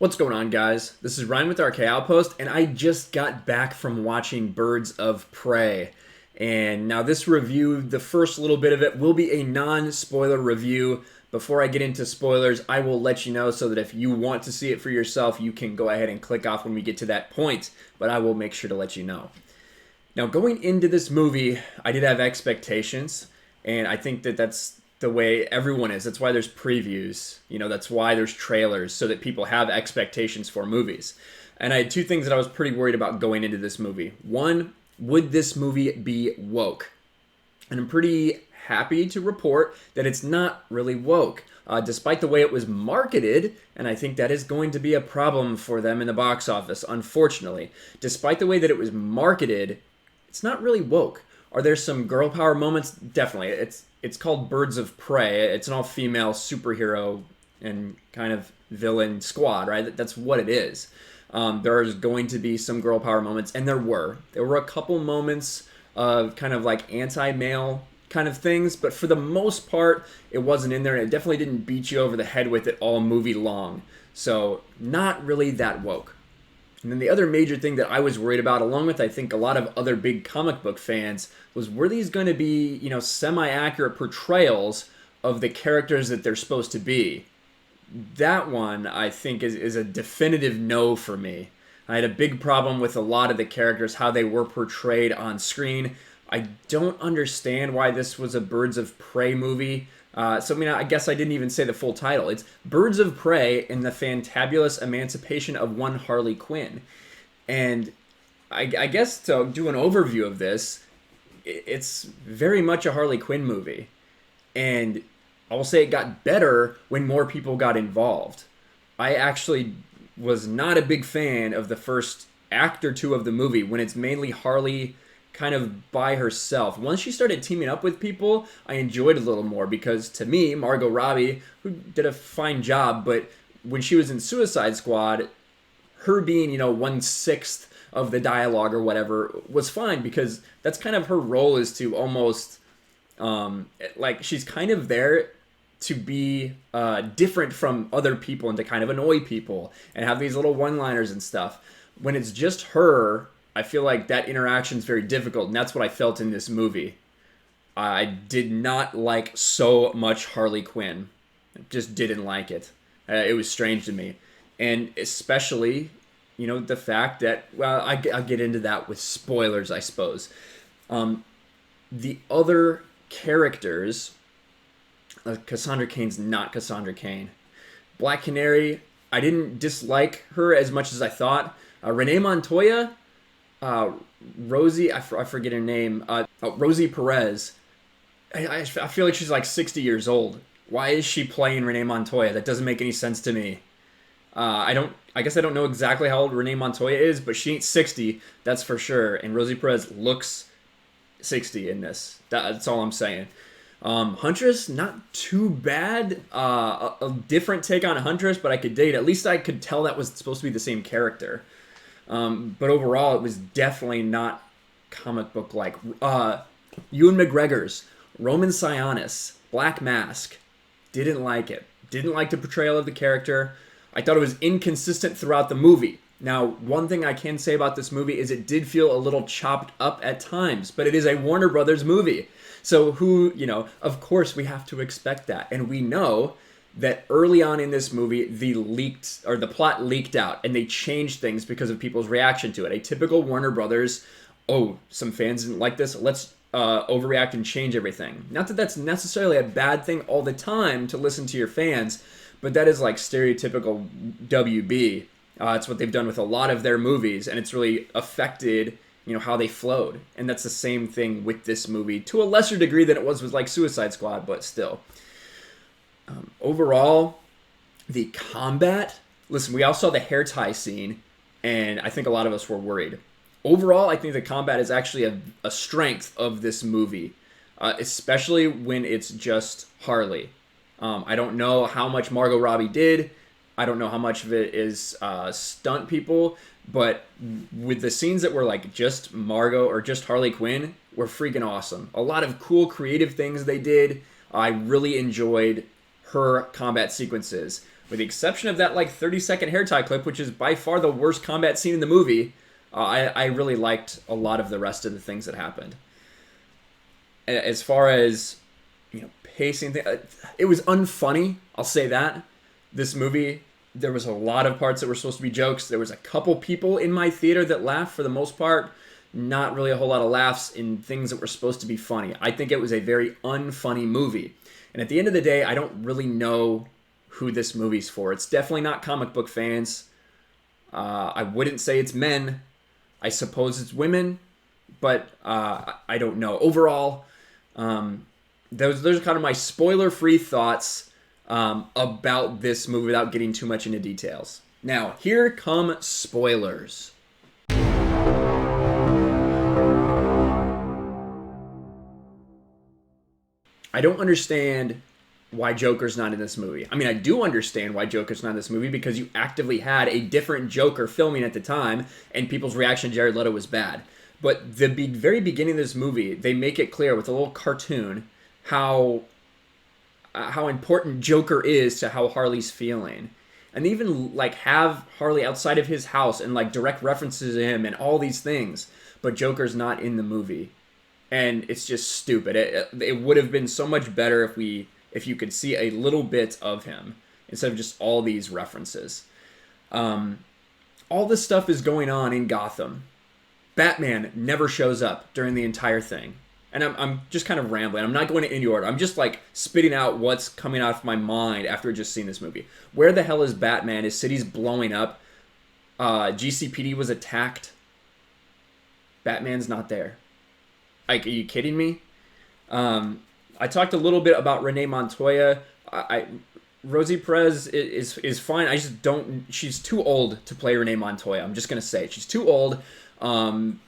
What's going on, guys? This is Ryan with RK Outpost, and I just got back from watching Birds of Prey. And now this review, the first little bit of it, will be a non-spoiler review. Before I get into spoilers, I will let you know so that if you want to see it for yourself, you can go ahead and click off when we get to that point. But I will make sure to let you know. Now, going into this movie, I did have expectations, and I think that that's the way everyone is. That's why there's previews. You know, that's why there's trailers, so that people have expectations for movies. And I had two things that I was pretty worried about going into this movie. One, would this movie be woke? And I'm pretty happy to report that it's not really woke, despite the way it was marketed, and I think that is going to be a problem for them in the box office, unfortunately. Despite the way that it was marketed, it's not really woke. Are there some girl power moments? Definitely. It's called Birds of Prey. It's an all-female superhero and kind of villain squad, right? That's what it is. There's going to be some girl power moments, and there were. There were a couple moments of kind of like anti-male kind of things, but for the most part, it wasn't in there, and it definitely didn't beat you over the head with it all movie long. So, not really that woke. And then the other major thing that I was worried about, along with I think a lot of other big comic book fans, was were these going to be, you know, semi-accurate portrayals of the characters that they're supposed to be? That one, I think, is a definitive no for me. I had a big problem with a lot of the characters, how they were portrayed on screen. I don't understand why this was a Birds of Prey movie. I guess I didn't even say the full title. It's Birds of Prey in the Fantabulous Emancipation of one Harley Quinn. And I guess to do an overview of this, it's very much a Harley Quinn movie. And I will say it got better when more people got involved. I actually was not a big fan of the first act or two of the movie when it's mainly Harley kind of by herself. Once she started teaming up with people, I enjoyed it a little more because to me, Margot Robbie, who did a fine job, but when she was in Suicide Squad, her being, you know, 1/6 of the dialogue or whatever was fine because that's kind of her role, is to almost, like, she's kind of there to be different from other people and to kind of annoy people and have these little one-liners and stuff. When it's just her, I feel like that interaction is very difficult, and that's what I felt in this movie. I did not like so much Harley Quinn. I just didn't like it. It was strange to me. And especially, you know, the fact that, well, I'll get into that with spoilers, I suppose. The other characters, Cassandra Cain's not Cassandra Cain. Black Canary, I didn't dislike her as much as I thought. Renee Montoya, Rosie, I forget her name, Rosie Perez. I feel like she's like 60 years old. Why is she playing Renee Montoya? That doesn't make any sense to me. I guess I don't know exactly how old Renee Montoya is, but she ain't 60, that's for sure. And Rosie Perez looks 60 in this. That's all I'm saying. Huntress, not too bad. A different take on Huntress, but I could dig it. At least I could tell that was supposed to be the same character. But overall, it was definitely not comic book like. Ewan McGregor's Roman Sionis, Black Mask, didn't like it. Didn't like the portrayal of the character. I thought it was inconsistent throughout the movie. Now, one thing I can say about this movie is it did feel a little chopped up at times, but it is a Warner Brothers movie. So of course we have to expect that. And we know that early on in this movie, the plot leaked out, and they changed things because of people's reaction to it. A typical Warner Brothers, some fans didn't like this, let's overreact and change everything. Not that that's necessarily a bad thing all the time to listen to your fans, but that is like stereotypical WB. It's what they've done with a lot of their movies, and it's really affected, you know, how they flowed. And that's the same thing with this movie, to a lesser degree than it was with like Suicide Squad, but still. Overall, the combat, listen, we all saw the hair tie scene, and I think a lot of us were worried. Overall, I think the combat is actually a strength of this movie, especially when it's just Harley. I don't know how much Margot Robbie did. I don't know how much of it is stunt people, but with the scenes that were like just Margot or just Harley Quinn were freaking awesome. A lot of cool creative things they did. I really enjoyed her combat sequences. with the exception of that like 30-second hair tie clip, which is by far the worst combat scene in the movie, I really liked a lot of the rest of the things that happened. As far as, pacing, it was unfunny, I'll say that. This movie, there was a lot of parts that were supposed to be jokes. There was a couple people in my theater that laughed for the most part. Not really a whole lot of laughs in things that were supposed to be funny. I think it was a very unfunny movie. And at the end of the day, I don't really know who this movie's for. It's definitely not comic book fans. I wouldn't say it's men. I suppose it's women. But I don't know. Overall, those are kind of my spoiler-free thoughts about this movie without getting too much into details. Now, here come spoilers. I don't understand why Joker's not in this movie. I mean, I do understand why Joker's not in this movie because you actively had a different Joker filming at the time, and people's reaction to Jared Leto was bad. But the very beginning of this movie, they make it clear with a little cartoon how important Joker is to how Harley's feeling. And they even like have Harley outside of his house and like direct references to him and all these things. But Joker's not in the movie. And it's just stupid. It would have been so much better if you could see a little bit of him instead of just all these references. All this stuff is going on in Gotham. Batman never shows up during the entire thing. And I'm just kind of rambling. I'm not going in any order. I'm just like spitting out what's coming out of my mind after just seeing this movie. Where the hell is Batman? His city's blowing up. GCPD was attacked. Batman's not there. Like, are you kidding me? I talked a little bit about Renee Montoya. Rosie Perez is fine. I just don't... She's too old to play Renee Montoya. I'm just going to say it. She's too old.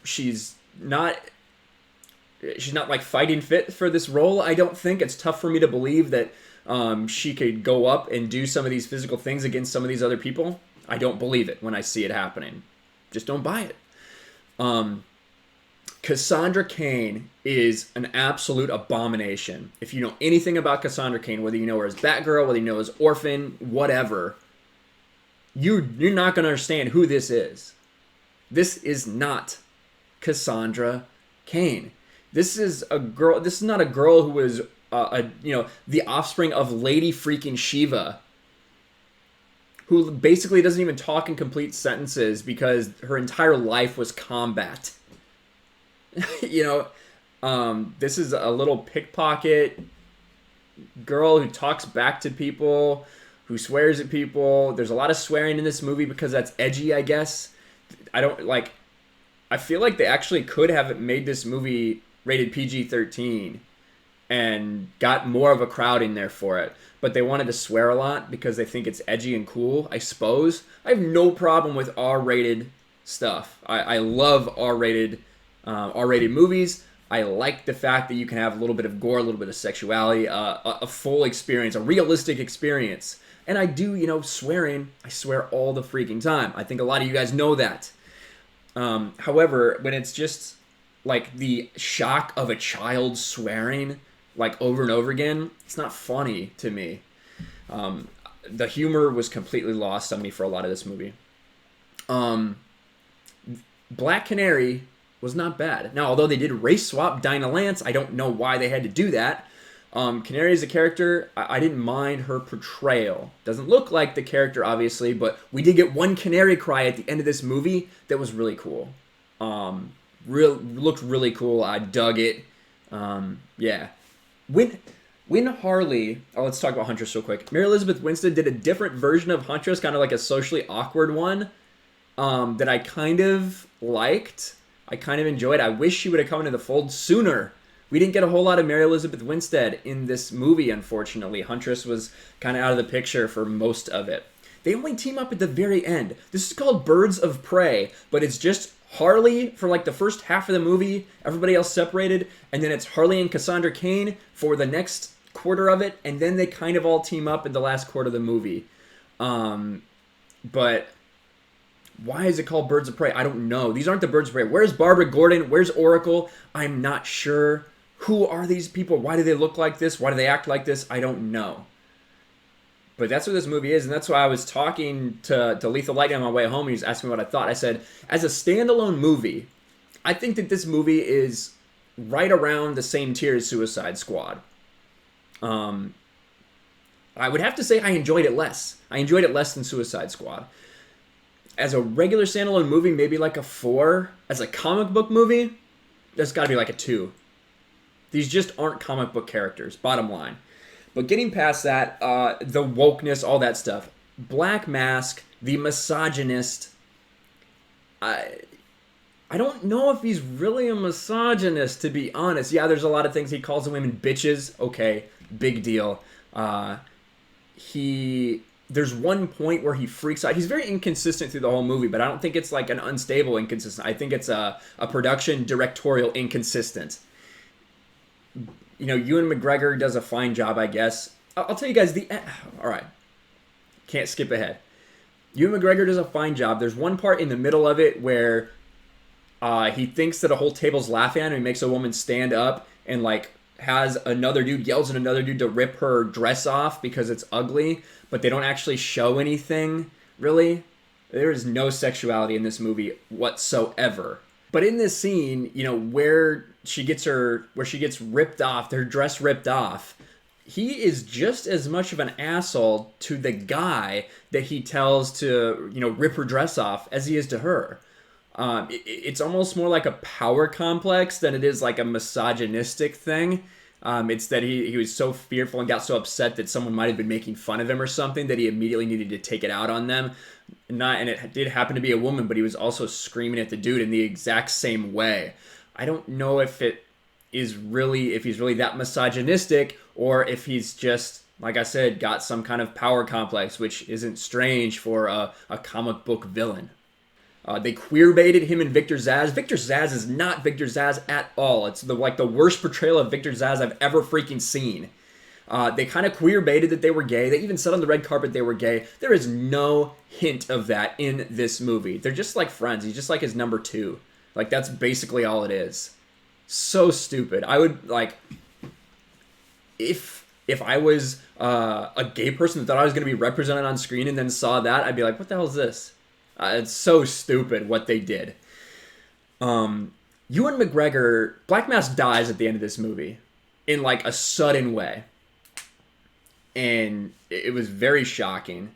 She's not like fighting fit for this role, I don't think. It's tough for me to believe that she could go up and do some of these physical things against some of these other people. I don't believe it when I see it happening. Just don't buy it. Cassandra Cain is an absolute abomination. If you know anything about Cassandra Cain, whether you know her as Batgirl, whether you know her as Orphan, whatever, you're not going to understand who this is. This is not Cassandra Cain. This is a girl. This is not a girl who was, the offspring of Lady freaking Shiva, who basically doesn't even talk in complete sentences because her entire life was combat. This is a little pickpocket girl who talks back to people, who swears at people. There's a lot of swearing in this movie because that's edgy, I guess. I feel like they actually could have made this movie rated PG-13 and got more of a crowd in there for it. But they wanted to swear a lot because they think it's edgy and cool, I suppose. I have no problem with R-rated stuff. I love R-rated movies. I like the fact that you can have a little bit of gore, a little bit of sexuality, a full experience, a realistic experience. And I do, swearing, I swear all the freaking time. I think a lot of you guys know that. However, when it's just like the shock of a child swearing like over and over again, it's not funny to me. The humor was completely lost on me for a lot of this movie. Black Canary was not bad. Now, although they did race swap Dinah Lance, I don't know why they had to do that. Canary as a character, I didn't mind her portrayal. Doesn't look like the character, obviously, but we did get one canary cry at the end of this movie that was really cool. Looked really cool. I dug it. Yeah. When Harley... Oh, let's talk about Huntress real quick. Mary Elizabeth Winstead did a different version of Huntress, kind of like a socially awkward one, that I kind of liked. I kind of enjoyed. I wish she would have come into the fold sooner. We didn't get a whole lot of Mary Elizabeth Winstead in this movie, unfortunately. Huntress was kind of out of the picture for most of it. They only team up at the very end. This is called Birds of Prey, but it's just Harley for like the first half of the movie, everybody else separated, and then it's Harley and Cassandra Cain for the next quarter of it, and then they kind of all team up in the last quarter of the movie. But why is it called Birds of Prey? I don't know. These aren't the Birds of Prey. Where's Barbara Gordon? Where's Oracle? I'm not sure. Who are these people? Why do they look like this? Why do they act like this? I don't know. But that's what this movie is, and that's why I was talking to Lethal Lightning on my way home. He was asking me what I thought. I said, as a standalone movie, I think that this movie is right around the same tier as Suicide Squad. I would have to say I enjoyed it less. I enjoyed it less than Suicide Squad. As a regular standalone movie, maybe like a 4. As a comic book movie, there's got to be like a 2. These just aren't comic book characters, bottom line. But getting past that, the wokeness, all that stuff. Black Mask, the misogynist. I don't know if he's really a misogynist, to be honest. Yeah, there's a lot of things. He calls the women bitches. Okay, big deal. There's one point where he freaks out. He's very inconsistent through the whole movie, but I don't think it's like an unstable inconsistent. I think it's a production directorial inconsistent. You know, Ewan McGregor does a fine job, I guess. I'll tell you guys all right. Can't skip ahead. Ewan McGregor does a fine job. There's one part in the middle of it where he thinks that a whole table's laughing at him. He makes a woman stand up and like has another dude, yells at another dude to rip her dress off because it's ugly, but they don't actually show anything, really. There is no sexuality in this movie whatsoever. But in this scene, you know, where she gets ripped off, her dress ripped off, he is just as much of an asshole to the guy that he tells to, you know, rip her dress off as he is to her. It's almost more like a power complex than it is like a misogynistic thing. It's that he was so fearful and got so upset that someone might have been making fun of him or something that he immediately needed to take it out on them. And it did happen to be a woman, but he was also screaming at the dude in the exact same way. I don't know if he's really that misogynistic, or if he's just, like I said, got some kind of power complex, which isn't strange for a comic book villain. They queer baited him and Victor Zsasz. Victor Zsasz is not Victor Zsasz at all. It's the worst portrayal of Victor Zsasz I've ever freaking seen. They kind of queer baited that they were gay. They even said on the red carpet they were gay. There is no hint of that in this movie. They're just like friends. He's just like his number 2. Like, that's basically all it is. So stupid. I would, like, if I was a gay person that thought I was going to be represented on screen and then saw that, I'd be like, what the hell is this? It's so stupid what they did. Ewan McGregor, Black Mask dies at the end of this movie in like a sudden way. And it was very shocking.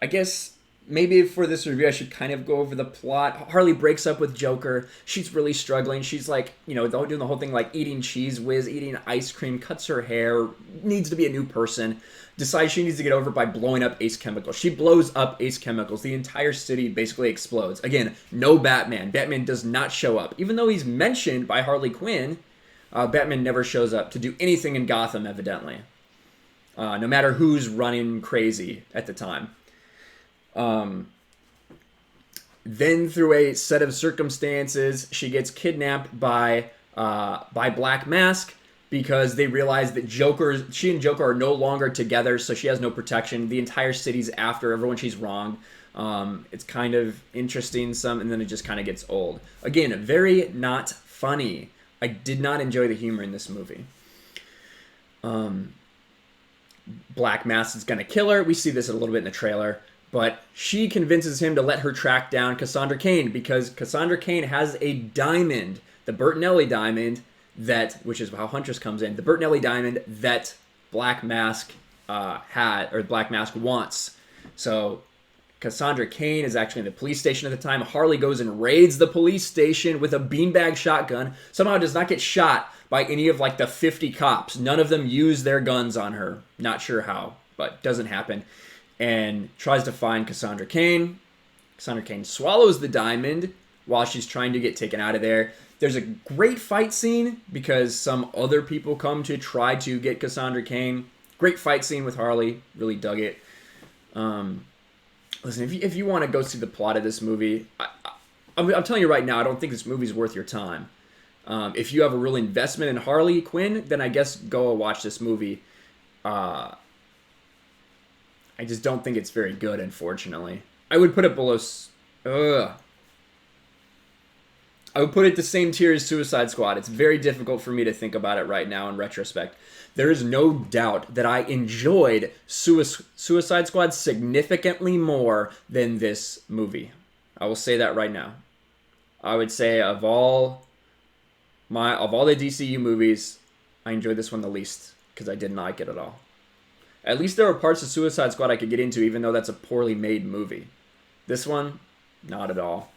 I guess maybe for this review I should kind of go over the plot. Harley breaks up with Joker. She's really struggling. She's like, you know, doing the whole thing like eating Cheese Whiz, eating ice cream, cuts her hair, needs to be a new person. Decides she needs to get over it by blowing up Ace Chemicals. She blows up Ace Chemicals. The entire city basically explodes. Again, no Batman. Batman does not show up. Even though he's mentioned by Harley Quinn, Batman never shows up to do anything in Gotham, evidently. No matter who's running crazy at the time. Then through a set of circumstances, she gets kidnapped by Black Mask, because they realize that she and Joker are no longer together, so she has no protection. The entire city's after everyone she's wronged. It's kind of interesting, and then it just kind of gets old. Again, very not funny. I did not enjoy the humor in this movie. Black Mask is going to kill her. We see this a little bit in the trailer. But she convinces him to let her track down Cassandra Cain, because Cassandra Cain has a diamond, the Bertinelli diamond, which is how Huntress comes in, the Bertinelli diamond that Black Mask Black Mask wants. So Cassandra Cain is actually in the police station at the time. Harley goes and raids the police station with a beanbag shotgun. Somehow does not get shot by any of like the 50 cops. None of them use their guns on her. Not sure how, but doesn't happen. And tries to find Cassandra Cain. Cassandra Cain swallows the diamond while she's trying to get taken out of there. There's a great fight scene because some other people come to try to get Cassandra Cain. Great fight scene with Harley. Really dug it. Listen, if you want to go see the plot of this movie, I'm telling you right now, I don't think this movie's worth your time. If you have a real investment in Harley Quinn, then I guess go watch this movie. I just don't think it's very good, unfortunately. I would put it below... I would put it the same tier as Suicide Squad. It's very difficult for me to think about it right now in retrospect. There is no doubt that I enjoyed Suicide Squad significantly more than this movie. I will say that right now. I would say of all the DCU movies, I enjoyed this one the least because I didn't like it at all. At least there were parts of Suicide Squad I could get into, even though that's a poorly made movie. This one, not at all.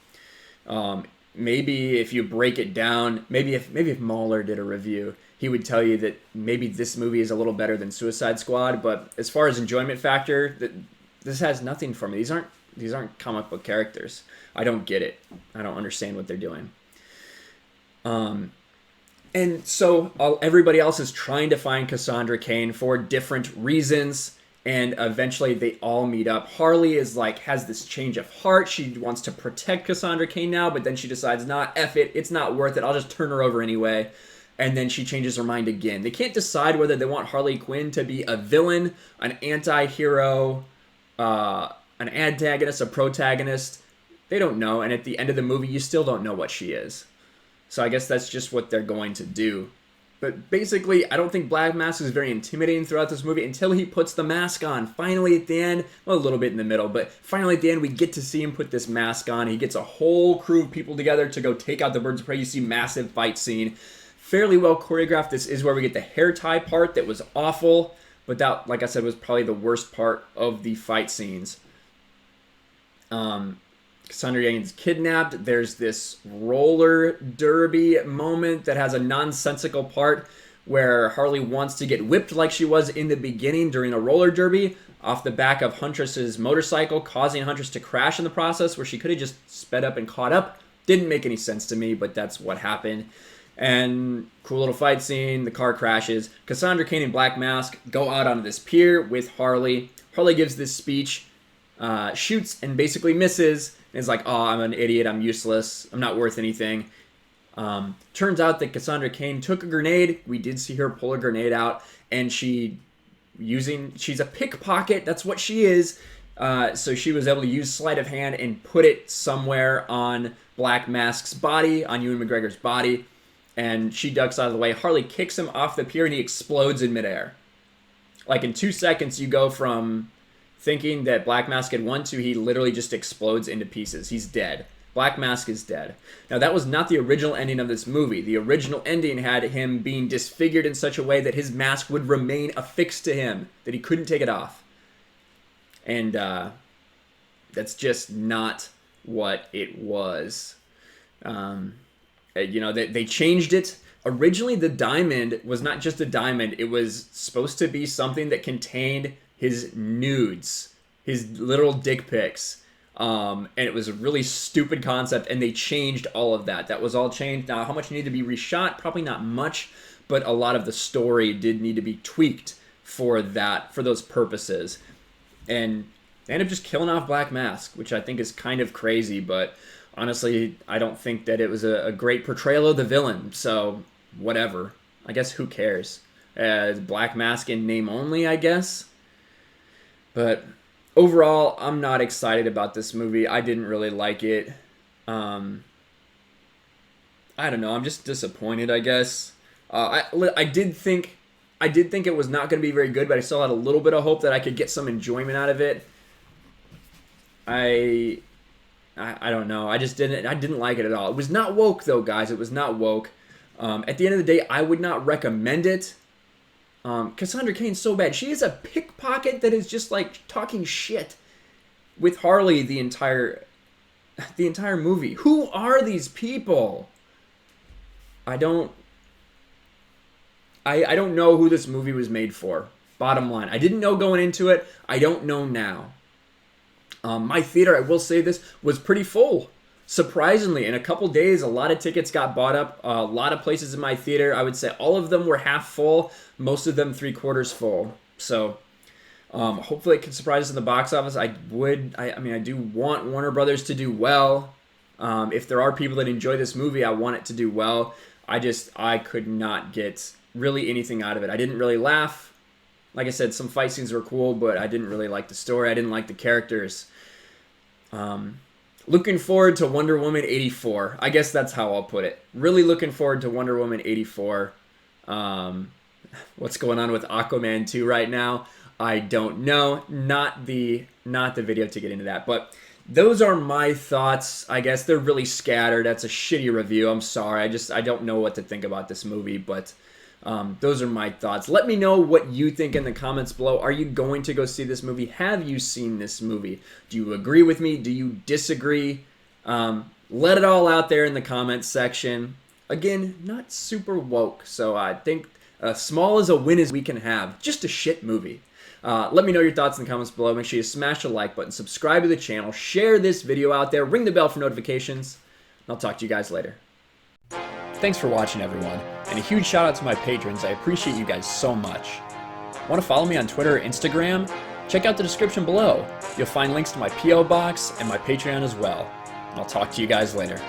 Maybe if you break it down, maybe if Mahler did a review, he would tell you that maybe this movie is a little better than Suicide Squad. But as far as enjoyment factor, this has nothing for me. These aren't comic book characters. I don't get it. I don't understand what they're doing. And so everybody else is trying to find Cassandra Cain for different reasons. And eventually they all meet up. Harley has this change of heart. She wants to protect Cassandra Cain now, but then she decides, nah, F it. It's not worth it. I'll just turn her over anyway. And then she changes her mind again. They can't decide whether they want Harley Quinn to be a villain, an anti-hero, an antagonist, a protagonist. They don't know. And at the end of the movie, you still don't know what she is. So I guess that's just what they're going to do. But basically, I don't think Black Mask is very intimidating throughout this movie until he puts the mask on. Finally at the end, well, a little bit in the middle, but finally at the end, we get to see him put this mask on. He gets a whole crew of people together to go take out the Birds of Prey. You see massive fight scene. Fairly well choreographed. This is where we get the hair tie part that was awful, but that, like I said, was probably the worst part of the fight scenes. Cassandra Cain's kidnapped. There's this roller derby moment that has a nonsensical part where Harley wants to get whipped like she was in the beginning during a roller derby off the back of Huntress's motorcycle, causing Huntress to crash in the process, where she could have just sped up and caught up. Didn't make any sense to me, but that's what happened. And cool little fight scene. The car crashes. Cassandra Cain and Black Mask go out onto this pier with Harley. Harley gives this speech, shoots and basically misses. And is like, oh, I'm an idiot. I'm useless. I'm not worth anything. Turns out that Cassandra Cain took a grenade. We did see her pull a grenade out. And she's a pickpocket. That's what she is. So she was able to use sleight of hand and put it somewhere on Black Mask's body, on Ewan McGregor's body. And she ducks out of the way. Harley kicks him off the pier and he explodes in midair. Like in 2 seconds, you go from thinking that Black Mask had won to he literally just explodes into pieces. He's dead. Black Mask is dead. Now, that was not the original ending of this movie. The original ending had him being disfigured in such a way that his mask would remain affixed to him, that he couldn't take it off. And that's just not what it was. They changed it. Originally, the diamond was not just a diamond. It was supposed to be something that contained his nudes, his literal dick pics. And it was a really stupid concept, and they changed all of that. That was all changed. Now, how much needed to be reshot? Probably not much, but a lot of the story did need to be tweaked for those purposes. And they ended up just killing off Black Mask, which I think is kind of crazy, but honestly, I don't think that it was a great portrayal of the villain, so whatever. I guess who cares? Black Mask in name only, I guess. But overall, I'm not excited about this movie. I didn't really like it. I don't know. I'm just disappointed, I guess. I did think it was not going to be very good, but I still had a little bit of hope that I could get some enjoyment out of it. I don't know. I didn't like it at all. It was not woke, though, guys. It was not woke. At the end of the day, I would not recommend it. Cassandra Cain's so bad. She is a pickpocket that is just like talking shit with Harley the entire movie. Who are these people? I don't know who this movie was made for. Bottom line. I didn't know going into it. I don't know now. My theater, I will say this, was pretty full. Surprisingly, in a couple days, a lot of tickets got bought up. A lot of places in my theater, I would say all of them were half full. Most of them 3/4 full. So hopefully it can surprise us in the box office. I do want Warner Brothers to do well. If there are people that enjoy this movie, I want it to do well. I could not get really anything out of it. I didn't really laugh. Like I said, some fight scenes were cool, but I didn't really like the story. I didn't like the characters. looking forward to Wonder Woman 84. I guess that's how I'll put it. Really looking forward to Wonder Woman 84. What's going on with Aquaman 2 right now? I don't know. Not the video to get into that. But those are my thoughts. I guess they're really scattered. That's a shitty review. I'm sorry. I don't know what to think about this movie, but those are my thoughts. Let me know what you think in the comments below. Are you going to go see this movie? Have you seen this movie? Do you agree with me? Do you disagree? Let it all out there in the comments section. Again, not super woke, so I think small as a win as we can have. Just a shit movie. Let me know your thoughts in the comments below. Make sure you smash the like button, subscribe to the channel, share this video out there, ring the bell for notifications, and I'll talk to you guys later. Thanks for watching, everyone, and a huge shout out to my patrons. I appreciate you guys so much. Want to follow me on Twitter or Instagram? Check out the description below. You'll find links to my P.O. box and my Patreon as well. And I'll talk to you guys later.